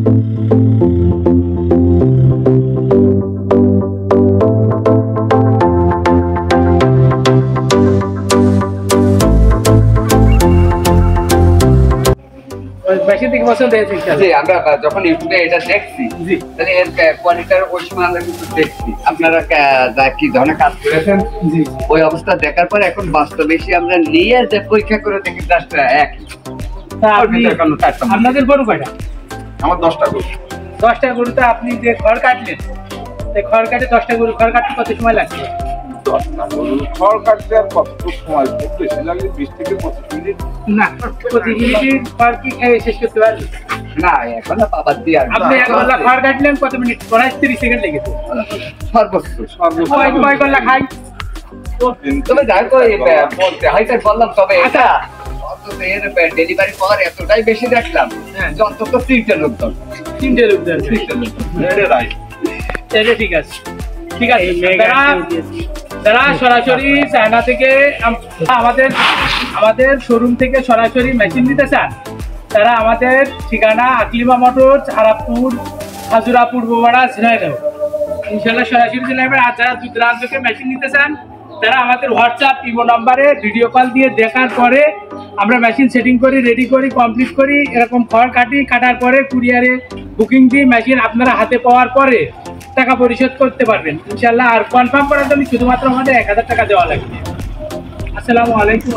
Machine থেকে পছন্দ হয়েছে জি, আমরা যখন ইউটিউবে এটা দেখছি তাহলে এর কোয়ালিটির ওই সময় আমরা কিন্তু দেখছি আপনারা কি ধরনের কাজ করেছেন ওই অবস্থা দেখার পর এখন বাস্তবে এসে আমরা নিয়ে যে পরীক্ষা করে দেখি জাস্ট একই। আপনাদের গরু কয়টা? আমার 10টা গরু। 10টা গরুতে আপনি যে খড় কাটলেন, খড় কাটে 10টা গরু খড় কাটতে কত সময় লাগছে? 10টা গরু খড় কাটতে আর কতটুকু সময় বেশি লাগে? 20 থেকে 25 মিনিট। না, 25 মিনিটের খড় কি খেয়ে শেষ করতে পারবেন? না, এখন না বাবা দিয়ে আপনি এক গল্লা খড় কাটলেন কত মিনিট? 30 সেকেন্ড লেগেছে সর্বোচ্চ। কয় গল্লা খাই? তবে যাই কই বলতে হয়তো বললাম, তবে এটা এর ডেলিভারি পাওয়ার এতটাই বেশি দেখলাম যে অন্তত 3টে লোকজন। 3টে লোকজন। এটা রাইট, এটা ঠিক আছে, ঠিক আছে। যারা সরাসরি চায়না থেকে আমাদের শোরুম থেকে সরাসরি মেশিন নিতে চান, তারা আমাদের ঠিকানা আকলিমা মোটরস, আরাপুর, হাজুরা, পূর্বপাড়া, ঝিনাইদহ। ইনশাল্লাহ সরাসরি নেবেন। আর যারা দূর দূরান্ত থেকে মেশিন নিতে চান, তারা আমাদের হোয়াটসঅ্যাপ ইমো নাম্বারে ভিডিও কল দিয়ে দেখার পরে আমরা মেশিন সেটিং করি, রেডি করি, কমপ্লিট করি। এরকম খড় কাটার পরে কুরিয়ারে বুকিং দিয়ে মেশিন আপনারা হাতে পাওয়ার পরে টাকা পরিশোধ করতে পারবেন ইনশাল্লাহ। আর কনফার্ম করার জন্য শুধুমাত্র আমাদের 1000 টাকা দেওয়া লাগবে। আসসালামু আলাইকুম।